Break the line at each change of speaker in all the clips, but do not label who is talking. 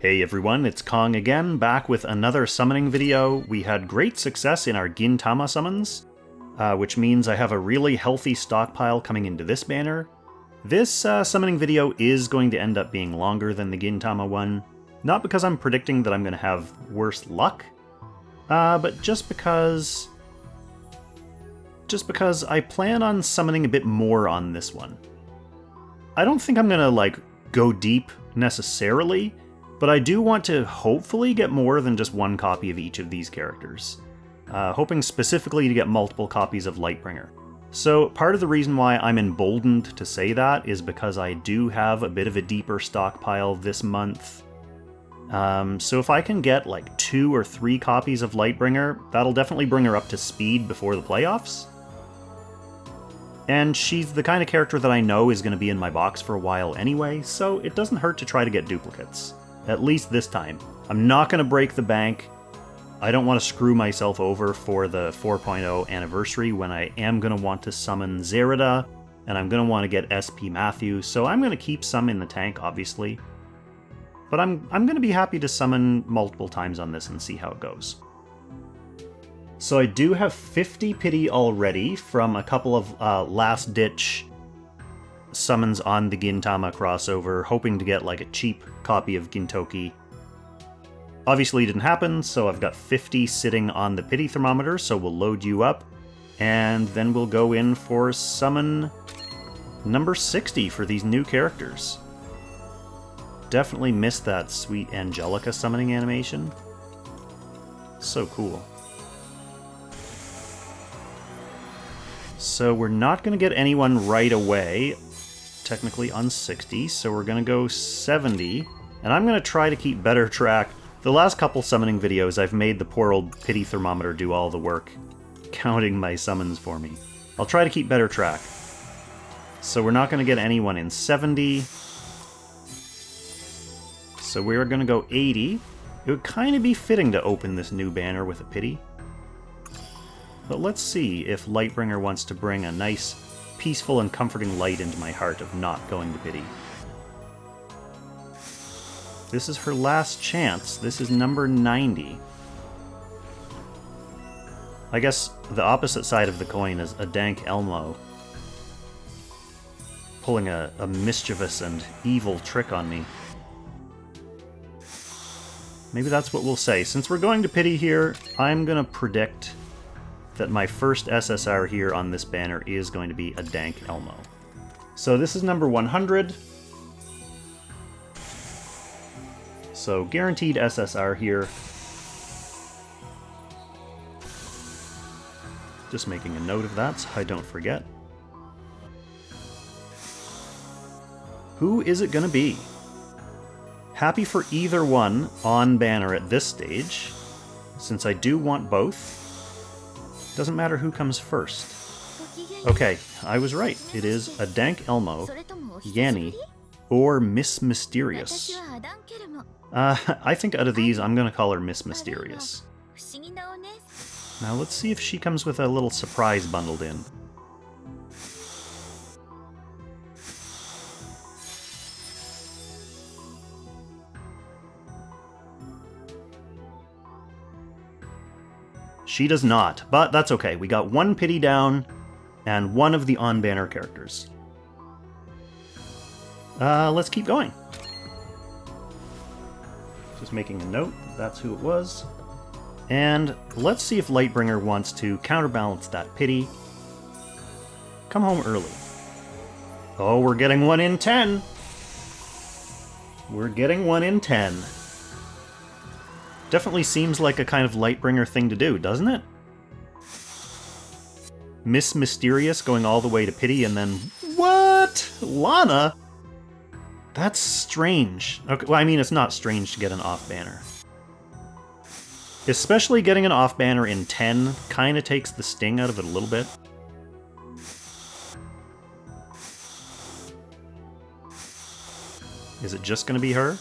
Hey everyone, it's Kong again, back with another summoning video. We had great success in our Gintama summons, which means I have a really healthy stockpile coming into this banner. This summoning video is going to end up being longer than the Gintama one, not because I'm predicting that I'm going to have worse luck, but just because I plan on summoning a bit more on this one. I don't think I'm going to, go deep necessarily, but I do want to hopefully get more than just one copy of each of these characters, hoping specifically to get multiple copies of Lightbringer. So part of the reason why I'm emboldened to say that is because I do have a bit of a deeper stockpile this month. So if I can get 2 or 3 copies of Lightbringer, that'll definitely bring her up to speed before the playoffs. And she's the kind of character that I know is going to be in my box for a while anyway, so it doesn't hurt to try to get duplicates. At least this time. I'm not going to break the bank. I don't want to screw myself over for the 4.0 anniversary when I am going to want to summon Zerida, and I'm going to want to get SP Matthew, so I'm going to keep some in the tank, obviously. But I'm going to be happy to summon multiple times on this and see how it goes. So I do have 50 pity already from a couple of last-ditch summons on the Gintama crossover, hoping to get a cheap copy of Gintoki. Obviously it didn't happen, so I've got 50 sitting on the pity thermometer, so we'll load you up, and then we'll go in for summon number 60 for these new characters. Definitely missed that sweet Angelica summoning animation. So cool. So we're not going to get anyone right away, technically on 60, so we're going to go 70, and I'm going to try to keep better track. The last couple summoning videos, I've made the poor old pity thermometer do all the work, counting my summons for me. I'll try to keep better track. So we're not going to get anyone in 70, so we're going to go 80. It would kind of be fitting to open this new banner with a pity. But let's see if Lightbringer wants to bring a nice, peaceful and comforting light into my heart of not going to pity. This is her last chance. This is number 90. I guess the opposite side of the coin is Adankelmo pulling a mischievous and evil trick on me. Maybe that's what we'll say. Since we're going to pity here, I'm going to predict that my first SSR here on this banner is going to be Adankelmo. So this is number 100. So guaranteed SSR here. Just making a note of that so I don't forget. Who is it going to be? Happy for either one on banner at this stage, since I do want both. Doesn't matter who comes first. Okay, I was right. It is Adankelmo, Yanni, or Miss Mysterious. I think out of these, I'm going to call her Miss Mysterious. Now let's see if she comes with a little surprise bundled in. She does not, but that's okay. We got one pity down, and one of the on-banner characters. Let's keep going. Just making a note, that's who it was. And let's see if Lightbringer wants to counterbalance that pity. Come home early. Oh, we're getting 1 in 10! We're getting 1 in 10. Definitely seems like a kind of Lightbringer thing to do, doesn't it? Miss Mysterious going all the way to pity and then... What? Lana? That's strange. Okay, well, I mean, it's not strange to get an off-banner. Especially getting an off-banner in 10 kind of takes the sting out of it a little bit. Is it just going to be her?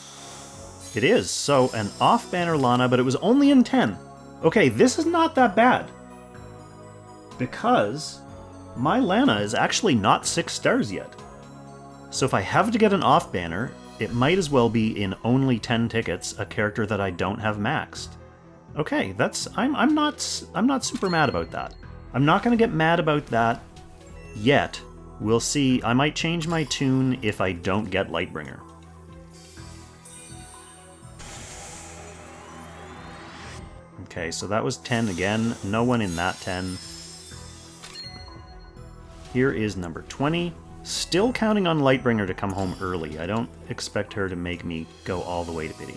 It is, so an off-banner Lana, but it was only in 10. Okay, this is not that bad. Because my Lana is actually not 6 stars yet. So if I have to get an off-banner, it might as well be in only 10 tickets a character that I don't have maxed. Okay, I'm not super mad about that. I'm not going to get mad about that yet. We'll see. I might change my tune if I don't get Lightbringer. Okay, so that was 10 again. No one in that 10. Here is number 20. Still counting on Lightbringer to come home early. I don't expect her to make me go all the way to pity.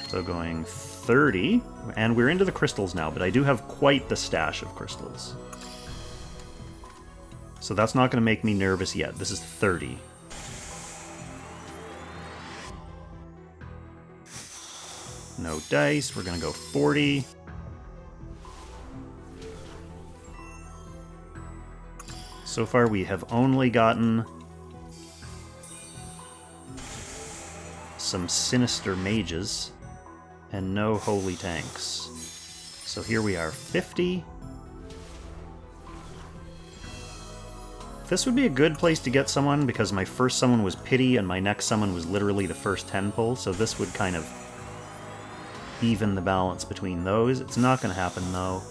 So going 30, and we're into the crystals now, but I do have quite the stash of crystals. So that's not going to make me nervous yet. This is 30. No dice. We're going to go 40. So far we have only gotten some sinister mages and no holy tanks. So here we are, 50. This would be a good place to get someone because my first summon was pity and my next summon was literally the first 10 pull, so this would kind of even the balance between those. It's not going to happen though.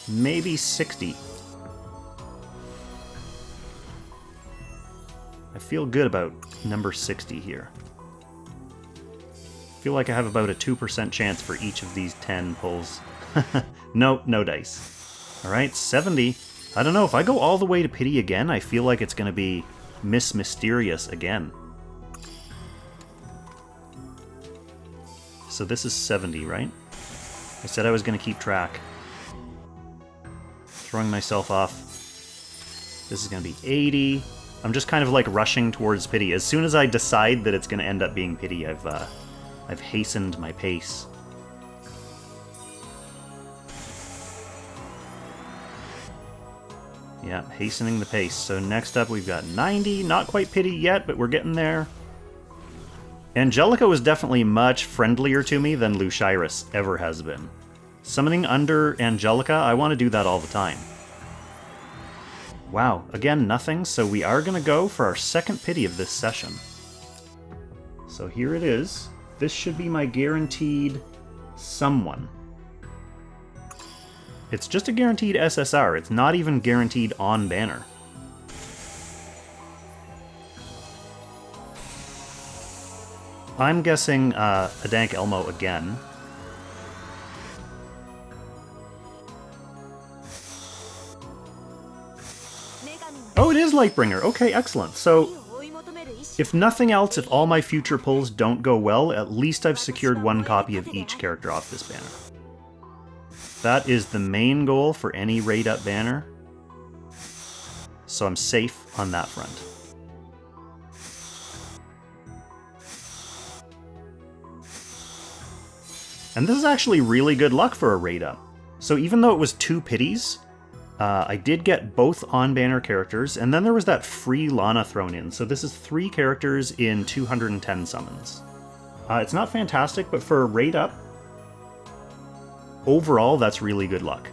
Maybe 60. I feel good about number 60 here. I feel like I have about a 2% chance for each of these 10 pulls. No dice. Alright, 70. I don't know, if I go all the way to pity again, I feel like it's going to be Miss Mysterious again. So this is 70, right? I said I was going to keep track. Throwing myself off. This is going to be 80. I'm just kind of like rushing towards pity. As soon as I decide that it's going to end up being pity, I've hastened my pace. Yeah, hastening the pace. So next up we've got 90. Not quite pity yet, but we're getting there. Angelica was definitely much friendlier to me than Lushiris ever has been. Summoning under Angelica, I want to do that all the time. Wow, again, nothing, so we are going to go for our second pity of this session. So here it is. This should be my guaranteed someone. It's just a guaranteed SSR, it's not even guaranteed on banner. I'm guessing Adankelmo again. Oh, it is Lightbringer. Okay, excellent. So, if nothing else, if all my future pulls don't go well, at least I've secured one copy of each character off this banner. That is the main goal for any raid-up banner. So I'm safe on that front. And this is actually really good luck for a raid-up. So even though it was 2 pities, I did get both on-banner characters, and then there was that free Lana thrown in. So this is 3 characters in 210 summons. It's not fantastic, but for a raid-up, overall, that's really good luck.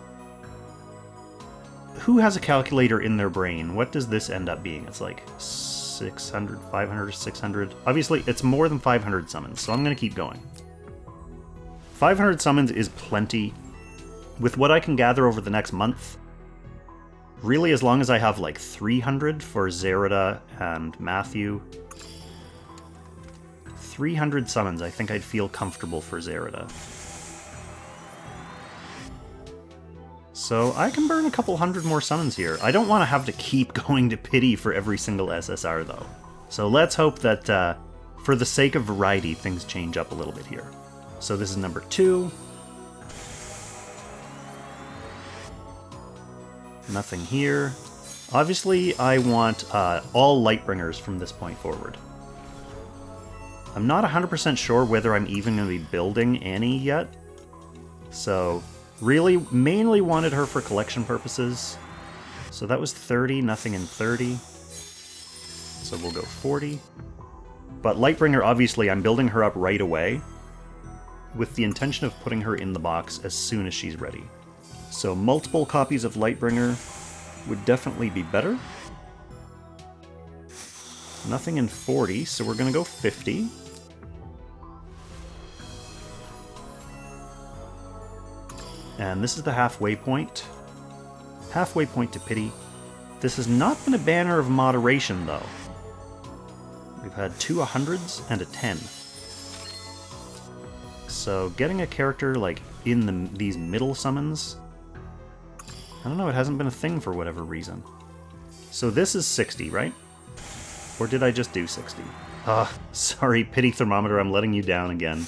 Who has a calculator in their brain? What does this end up being? It's like 600, 500, 600. Obviously, it's more than 500 summons, so I'm going to keep going. 500 summons is plenty. With what I can gather over the next month, really as long as I have like 300 for Zerida and Matthew. 300 summons, I think I'd feel comfortable for Zerida. So I can burn a couple hundred more summons here. I don't want to have to keep going to pity for every single SSR though. So let's hope that for the sake of variety, things change up a little bit here. So this is number 2. Nothing here. Obviously, I want all Lightbringers from this point forward. I'm not 100% sure whether I'm even going to be building any yet. So, really, mainly wanted her for collection purposes. So that was 30, nothing in 30. So we'll go 40. But Lightbringer, obviously, I'm building her up right away, with the intention of putting her in the box as soon as she's ready. So multiple copies of Lightbringer would definitely be better. Nothing in 40, so we're going to go 50. And this is the halfway point. Halfway point to pity. This has not been a banner of moderation, though. We've had 2 100s and a 10. So getting a character like in these middle summons, I don't know, it hasn't been a thing for whatever reason. So this is 60, right? Or did I just do 60? Sorry, pity thermometer, I'm letting you down again.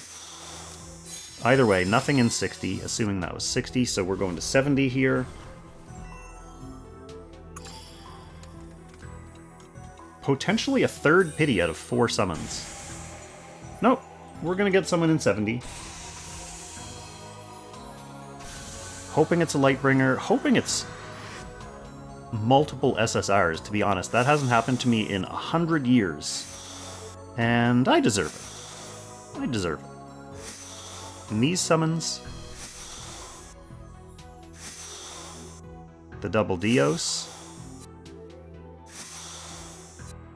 Either way, nothing in 60, assuming that was 60, so we're going to 70 here. Potentially a third pity out of 4 summons. Nope, we're gonna get someone in 70. Hoping it's a Lightbringer, hoping it's multiple SSRs, to be honest. That hasn't happened to me in 100 years. And I deserve it. I deserve it. In these summons, the double Dios.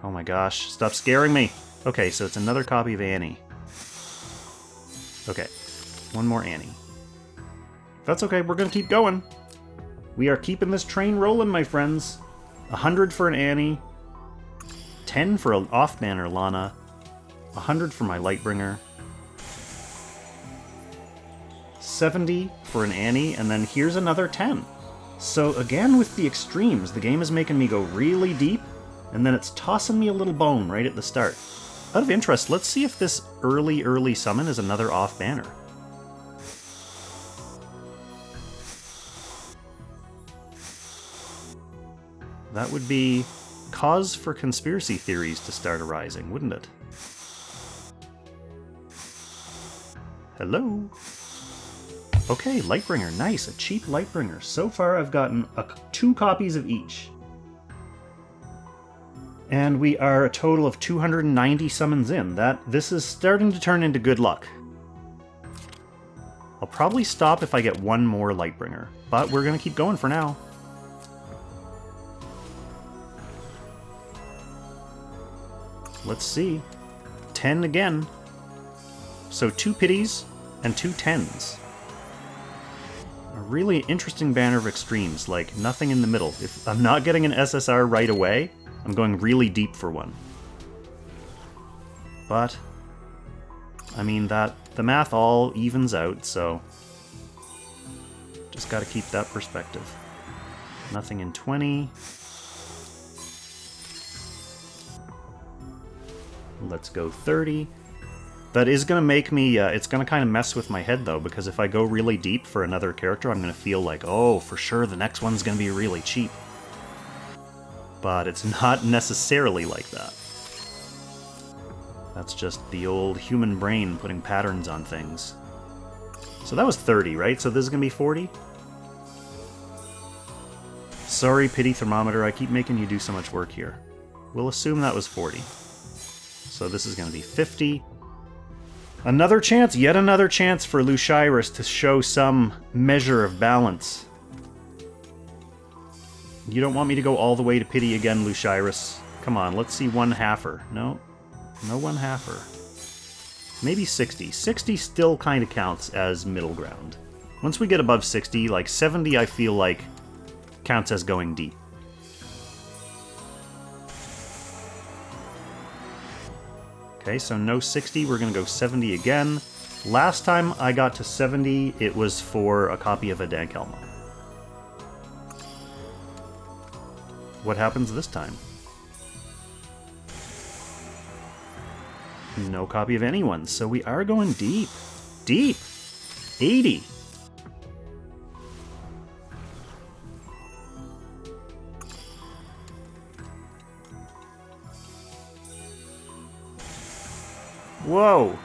Oh my gosh, stop scaring me! Okay, so it's another copy of Annie. Okay, one more Annie. That's okay, we're gonna keep going. We are keeping this train rolling, my friends. 100 for an Annie, 10 for an off-banner Lana, 100 for my Lightbringer, 70 for an Annie, and then here's another 10. So again, with the extremes, the game is making me go really deep, and then it's tossing me a little bone right at the start. Out of interest, let's see if this early summon is another off-banner. That would be cause for conspiracy theories to start arising, wouldn't it? Hello? Okay, Lightbringer, nice, a cheap Lightbringer. So far I've gotten 2 copies of each. And we are a total of 290 summons in. This is starting to turn into good luck. I'll probably stop if I get 1 more Lightbringer, but we're going to keep going for now. Let's see. 10 again. So 2 pities and 2 10s. A really interesting banner of extremes, like nothing in the middle. If I'm not getting an SSR right away, I'm going really deep for one. But, I mean, the math all evens out, so just gotta keep that perspective. Nothing in 20. Let's go 30. That is going to make me, it's going to kind of mess with my head though, because if I go really deep for another character, I'm going to feel like, oh, for sure the next one's going to be really cheap. But it's not necessarily like that. That's just the old human brain putting patterns on things. So that was 30, right? So this is going to be 40? Sorry, pity thermometer, I keep making you do so much work here. We'll assume that was 40. So this is going to be 50. Another chance, yet another chance for Lushiris to show some measure of balance. You don't want me to go all the way to pity again, Lushiris. Come on, let's see 1/2er. No, no 1/2er. Maybe 60. 60 still kind of counts as middle ground. Once we get above 60, like 70 I feel like counts as going deep. Okay, so no 60, we're going to go 70 again. Last time I got to 70, it was for a copy of Adankelmo. What happens this time? No copy of anyone, so we are going deep. Deep! 80! Whoa!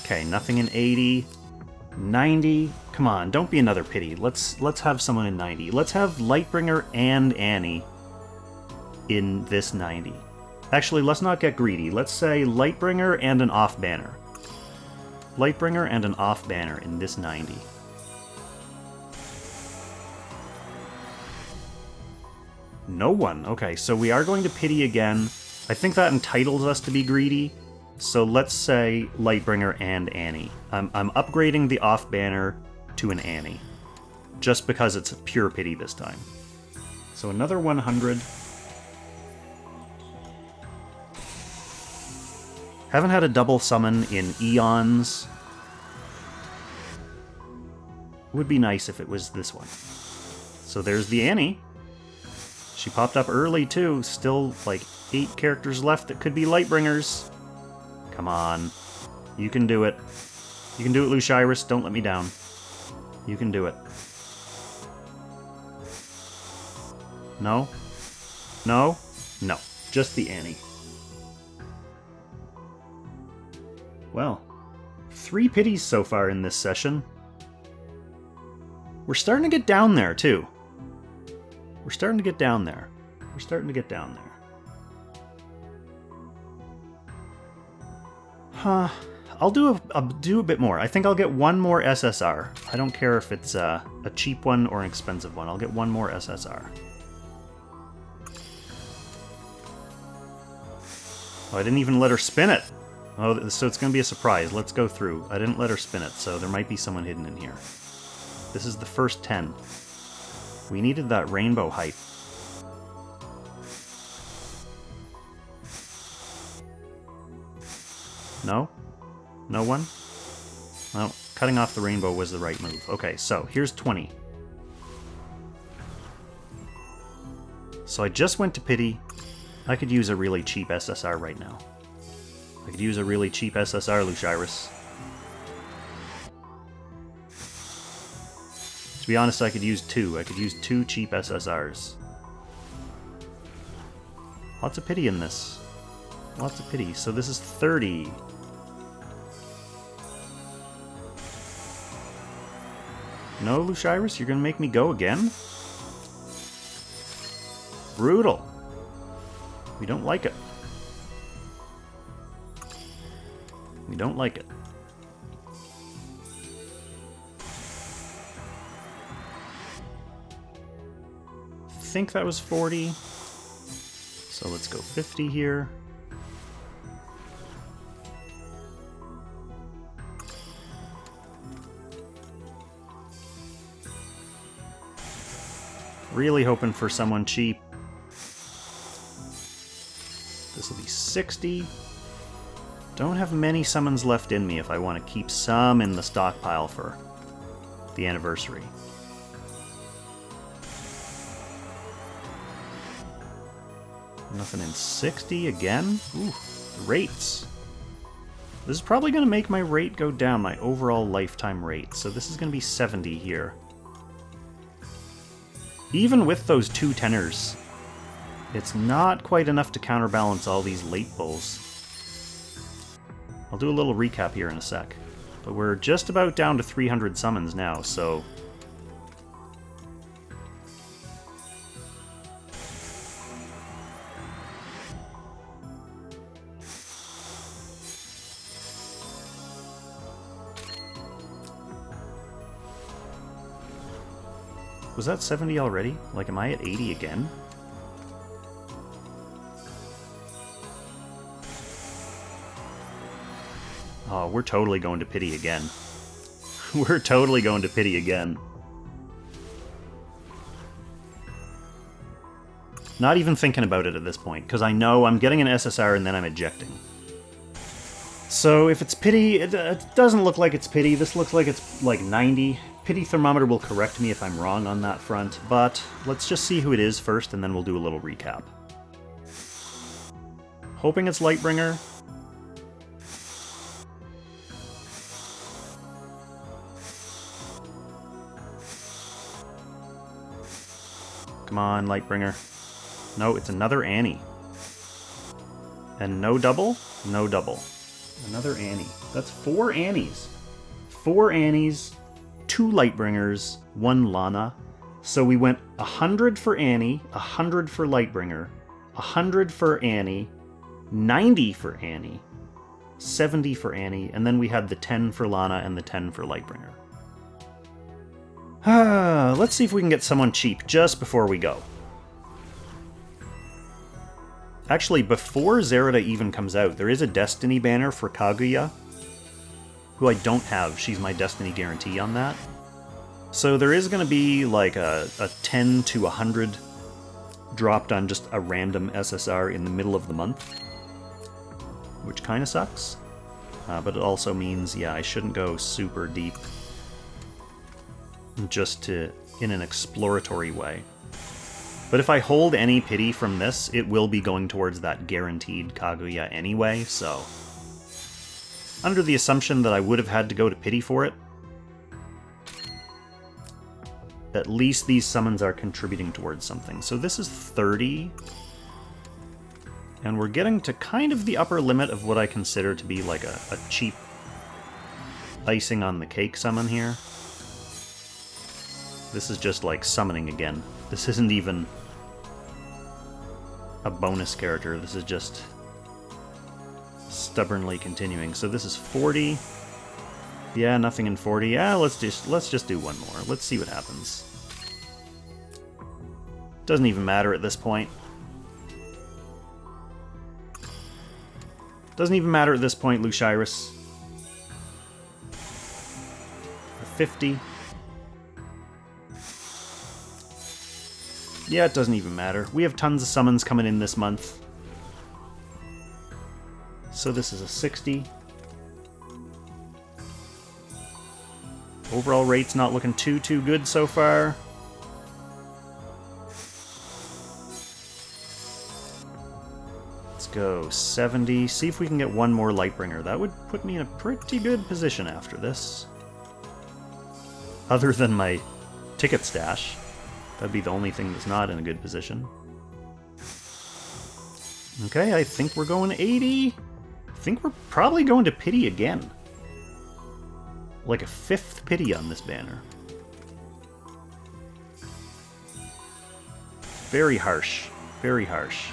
Okay, nothing in 80. 90. Come on, don't be another pity. Let's have someone in 90. Let's have Lightbringer and Annie in this 90. Actually, let's not get greedy. Let's say Lightbringer and an off banner. Lightbringer and an off banner in this 90. No one. Okay, so we are going to pity again. I think that entitles us to be greedy. So let's say Lightbringer and Annie. I'm upgrading the off banner to an Annie, just because it's pure pity this time. So another 100. Haven't had a double summon in eons. Would be nice if it was this one. So there's the Annie. She popped up early too. Still like 8 characters left that could be Lightbringers. Come on. You can do it. You can do it, Lushiris. Don't let me down. You can do it. No? No? No. Just the Annie. Well, 3 pities so far in this session. We're starting to get down there, too. We're starting to get down there. We're starting to get down there. Huh. I'll do a bit more. I think I'll get one more SSR. I don't care if it's a cheap one or an expensive one. I'll get one more SSR. Oh, I didn't even let her spin it. Oh, so it's going to be a surprise. Let's go through. I didn't let her spin it, so there might be someone hidden in here. This is the first 10. We needed that rainbow hype. No? No one? No, cutting off the rainbow was the right move. Okay, so here's 20. So I just went to pity. I could use a really cheap SSR right now. I could use a really cheap SSR, Lushiris. To be honest, I could use 2. I could use 2 cheap SSRs. Lots of pity in this. Lots of pity. So this is 30. No, Lushiris, you're gonna make me go again? Brutal. We don't like it. We don't like it. I think that was 40. So let's go 50 here. Really hoping for someone cheap. This will be 60. Don't have many summons left in me if I want to keep some in the stockpile for the anniversary. Nothing in 60 again? Ooh, rates. This is probably going to make my rate go down, my overall lifetime rate. So this is going to be 70 here. Even with those 2 tenors, it's not quite enough to counterbalance all these late pulls. I'll do a little recap here in a sec. But we're just about down to 300 summons now, so... Was that 70 already? Like, am I at 80 again? Oh, we're totally going to pity again. We're totally going to pity again. Not even thinking about it at this point, because I know I'm getting an SSR and then I'm ejecting. So if it's pity, it doesn't look like it's pity. This looks like it's like 90. Pity thermometer will correct me if I'm wrong on that front, but let's just see who it is first and then we'll do a little recap. Hoping it's Lightbringer. Come on, Lightbringer. No, it's another Annie. And no double? No double. Another Annie. That's 4 Annies. 4 Annies, 2 Lightbringers, 1 Lana. So we went 100 for Annie, 100 for Lightbringer, 100 for Annie, 90 for Annie. 70 for Annie, and then we had the 10 for Lana and the 10 for Lightbringer. Let's see if we can get someone cheap just before we go. Actually, before Zerida even comes out, there is a Destiny banner for Kaguya, who I don't have. She's my Destiny guarantee on that. So there is going to be like a 10 to 100 dropped on just a random SSR in the middle of the month, which kind of sucks. But it also means, yeah, I shouldn't go super deep just in an exploratory way. But if I hold any pity from this, it will be going towards that guaranteed Kaguya anyway, so... Under the assumption that I would have had to go to pity for it, at least these summons are contributing towards something. So this is 30, and we're getting to kind of the upper limit of what I consider to be like a cheap icing on the cake summon here. This is just like summoning again. This isn't even a bonus character. This is just stubbornly continuing. So this is 40. Yeah, nothing in 40. Yeah, let's just do one more. Let's see what happens. Doesn't even matter at this point. Doesn't even matter at this point, Lushiris. 50. Yeah, it doesn't even matter. We have tons of summons coming in this month. So this is a 60. Overall rate's not looking too good so far. Let's go 70. See if we can get one more Lightbringer. That would put me in a pretty good position after this. Other than my ticket stash. That'd be the only thing that's not in a good position. Okay, I think we're going 80. I think we're probably going to pity again. Like a 5th pity on this banner. Very harsh. Very harsh.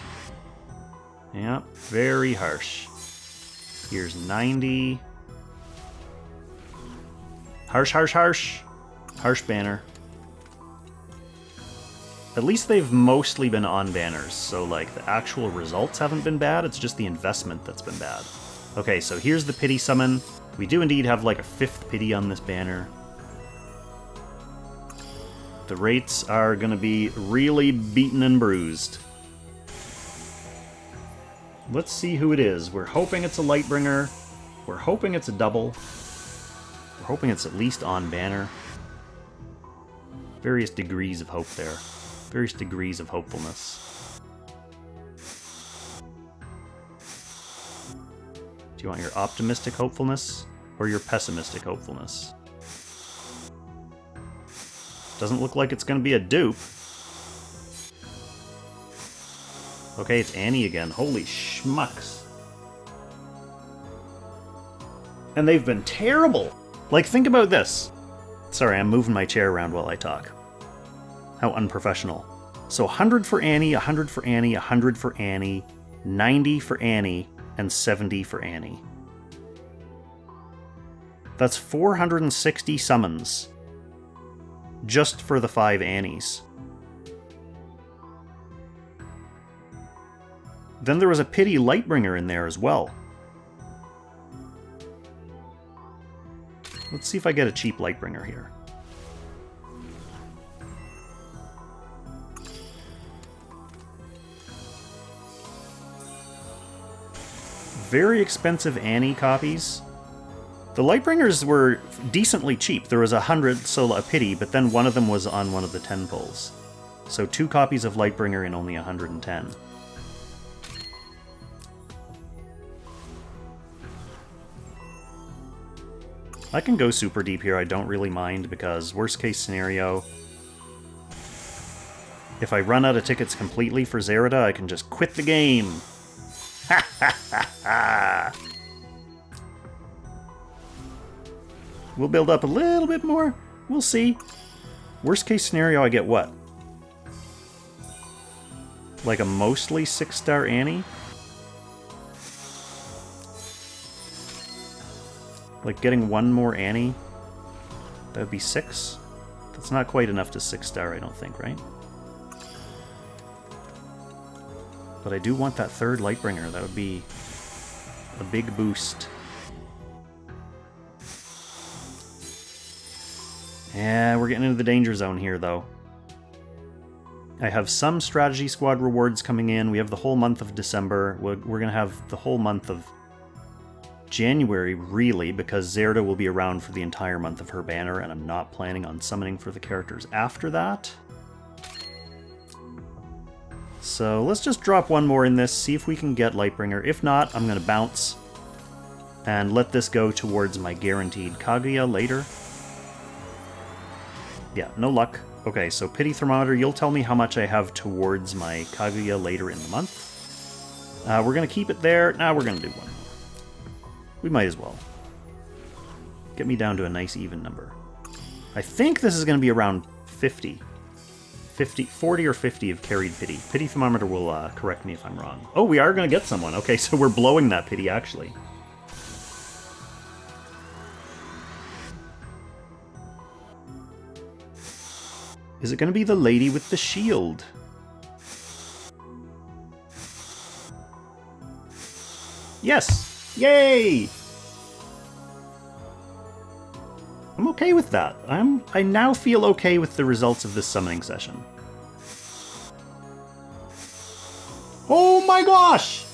Yeah, very harsh. Here's 90. Harsh, harsh, harsh. Harsh banner. At least they've mostly been on banners, so like the actual results haven't been bad, it's just the investment that's been bad. Okay, so here's the pity summon. We do indeed have like a 5th pity on this banner. The rates are gonna be really beaten and bruised. Let's see who it is. We're hoping it's a Lightbringer. We're hoping it's a double. We're hoping it's at least on banner. Various degrees of hope there. Various degrees of hopefulness. Do you want your optimistic hopefulness or your pessimistic hopefulness? Doesn't look like it's going to be a dupe. Okay, it's Annie again. Holy schmucks. And they've been terrible! Like, think about this. Sorry, I'm moving my chair around while I talk. How unprofessional. So 100 for Annie, 100 for Annie, 100 for Annie, 90 for Annie, and 70 for Annie. That's 460 summons. Just for the 5 Annies. Then there was a pity Lightbringer in there as well. Let's see if I get a cheap Lightbringer here. Very expensive Annie copies. The Lightbringers were decently cheap. There was 100, so a pity, but then one of them was on one of the 10 pulls. So 2 copies of Lightbringer and only 110. I can go super deep here, I don't really mind, because worst case scenario, if I run out of tickets completely for Zerida, I can just quit the game. Ha ha ha ha! We'll build up a little bit more. We'll see. Worst case scenario, I get what? Like a mostly 6-star Annie? Like, getting one more Annie, that would be 6. That's not quite enough to 6-star, I don't think, right? But I do want that 3rd Lightbringer. That would be a big boost. Yeah, we're getting into the danger zone here, though. I have some strategy squad rewards coming in. We have the whole month of December. We're going to have the whole month of January, really, because Zerda will be around for the entire month of her banner, and I'm not planning on summoning for the characters after that. So let's just drop one more in this, see if we can get Lightbringer. If not, I'm going to bounce and let this go towards my guaranteed Kaguya later. Yeah, no luck. Okay, so Pity Thermometer, you'll tell me how much I have towards my Kaguya later in the month. We're going to keep it there. Now we're going to do one. We might as well. Get me down to a nice even number. I think this is going to be around 50. 40 or 50 of carried Pity. Pity Thermometer will correct me if I'm wrong. Oh, we are going to get someone. Okay, so we're blowing that Pity, actually. Is it going to be the lady with the shield? Yes! Yay! I'm okay with that. I now feel okay with the results of this summoning session. Oh my gosh!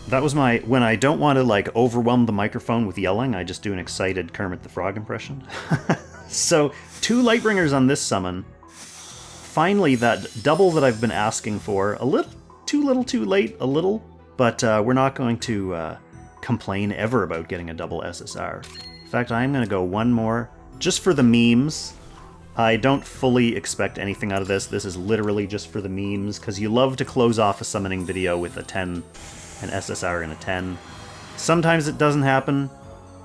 That was my... When I don't want to, like, overwhelm the microphone with yelling, I just do an excited Kermit the Frog impression. So, 2 Lightbringers on this summon. Finally, that double that I've been asking for. A little too late, a little. But we're not going to complain ever about getting a double SSR. In fact, I'm going to go one more, just for the memes. I don't fully expect anything out of this. This is literally just for the memes, because you love to close off a summoning video with a 10, an SSR and a 10. Sometimes it doesn't happen,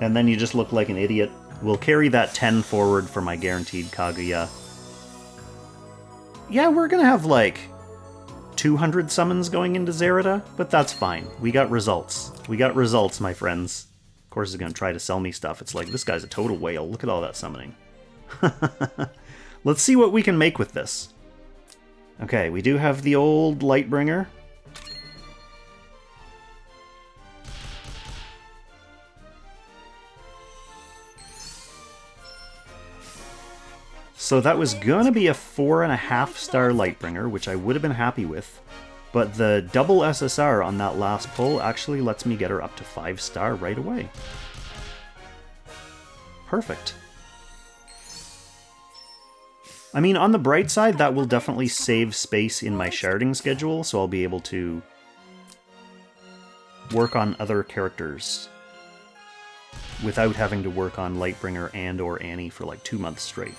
and then you just look like an idiot. We'll carry that 10 forward for my guaranteed Kaguya. Yeah, we're gonna have like 200 summons going into Zerida, but that's fine. We got results. We got results, my friends. Of course, he's gonna try to sell me stuff. It's like, this guy's a total whale. Look at all that summoning. Let's see what we can make with this. Okay, we do have the old Lightbringer. So that was gonna be a 4.5-star Lightbringer, which I would have been happy with. But the double SSR on that last pull actually lets me get her up to 5-star right away. Perfect. I mean, on the bright side, that will definitely save space in my sharding schedule, so I'll be able to work on other characters without having to work on Lightbringer and or Annie for like 2 months straight.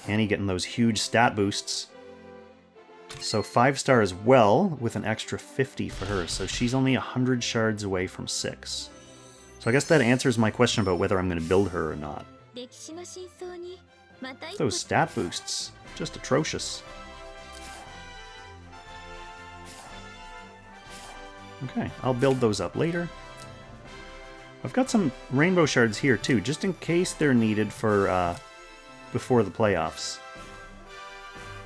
Annie getting those huge stat boosts. So 5-star as well, with an extra 50 for her, so she's only 100 shards away from 6. So I guess that answers my question about whether I'm going to build her or not. Those stat boosts, just atrocious. Okay, I'll build those up later. I've got some rainbow shards here too, just in case they're needed for before the playoffs.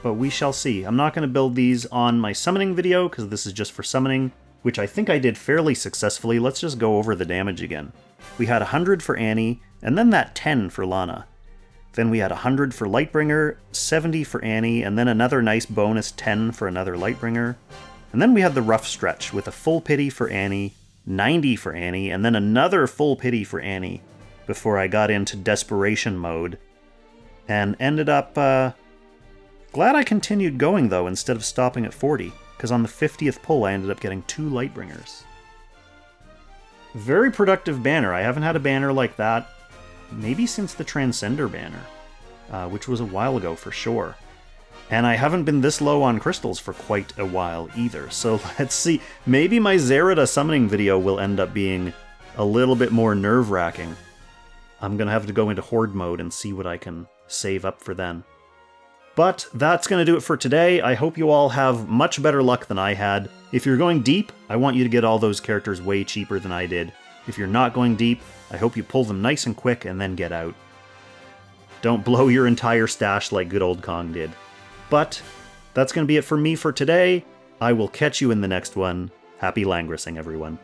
But we shall see. I'm not going to build these on my summoning video, because this is just for summoning, which I think I did fairly successfully. Let's just go over the damage again. We had 100 for Annie, and then that 10 for Lana. Then we had 100 for Lightbringer, 70 for Annie, and then another nice bonus 10 for another Lightbringer. And then we had the rough stretch with a full pity for Annie, 90 for Annie, and then another full pity for Annie before I got into desperation mode. And ended up... glad I continued going, though, instead of stopping at 40, because on the 50th pull I ended up getting 2 Lightbringers. Very productive banner. I haven't had a banner like that maybe since the Transcender banner, which was a while ago for sure. And I haven't been this low on crystals for quite a while either, so let's see. Maybe my Zerida summoning video will end up being a little bit more nerve-wracking. I'm gonna have to go into Horde mode and see what I can save up for then. But that's going to do it for today. I hope you all have much better luck than I had. If you're going deep, I want you to get all those characters way cheaper than I did. If you're not going deep, I hope you pull them nice and quick and then get out. Don't blow your entire stash like good old Kong did. But that's going to be it for me for today. I will catch you in the next one. Happy Langrissing, everyone.